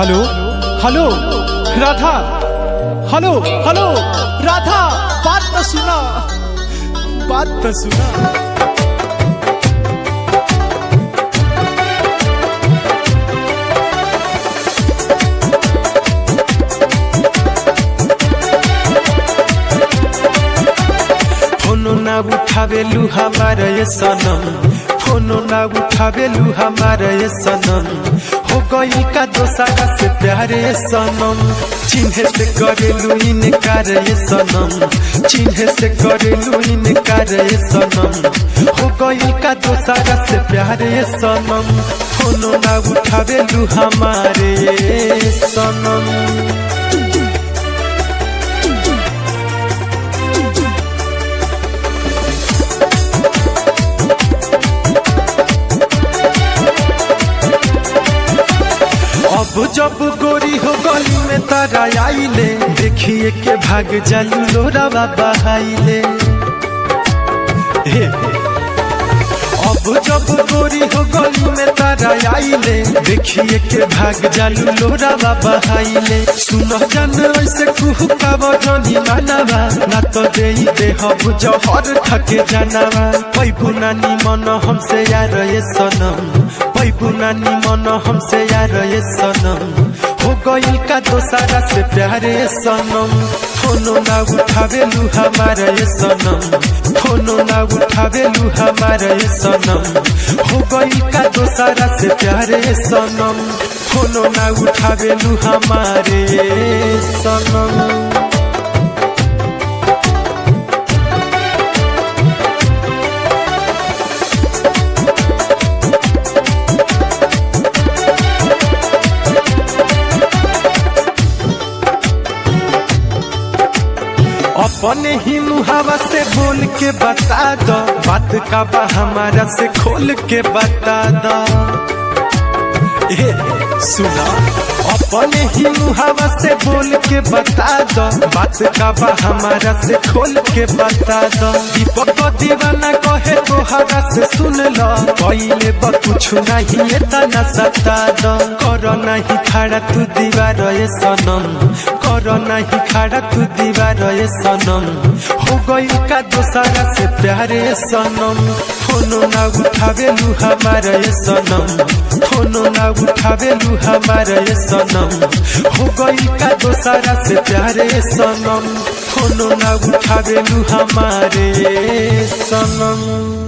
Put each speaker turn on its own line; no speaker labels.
Hello hello Radha, hello hello Radha, बात तो सुना, बात तो सुना। फोनो ना उठावेलू हमारा ये सनम, फोनो ना उठावेलू हमारा ये सनम, हो गई का दोसारा से प्यारे सनम। चिन्हे से करेलू इनकार ये सनम, चिन्हे से करेलू इनकार ये सनम, हो गई का दोसारा से प्यारे सनम। फोनो ना उठावेलू हमारे सनम। अब जब गोरी हो गली में तारा आइले, देखिए के भाग जालू लोरा बाबा हाइले। अब जब गोरी हो गली में तारा आइले, देखिए के भाग जालू लोरा बाबा हाइले। सुनो जान ऐसे कुहू का बजनी मानवा, ना तो दे हब जहर थके जानवा। पैबू नानी मन हमसे यार ये सनम, पैबू नानी मन हमसे यार ये सनम, हो गई का दोसारा से प्यारे सनम। फोनो ना उठावेलू हमारा ये सनम, फोनो ना उठावेलू हमारा ये सनम, हो गई का दोसारा से प्यारे सनम। फोनो ना उठावेलू हमारे सनम। अपने ही मुहावा से बोल के बता दो, बात का बा हमारा से खोल के बता दो। सुना, अपने ही मुहावा से बोल के बता दो, बात का बा हमारा से खोल के बता दो। दीपक दीवाना कहे तोहरा से सुन लो, पहले बा कुछ नहीं इतना सता दो। करो नहीं खड़ा तू दीवार ये सनम, करो नहीं खड़ा तू दीवार ये सनम, हो गई का दोसारा से प्यारे सनम। फोनो ना उठावेलू हमारा ये सनम, फोनो ना उठावेलू हमारा ये सनम, हो गई का दोसारा से प्यारे सनम। फोनो ना उठावेलू हमारे सनम।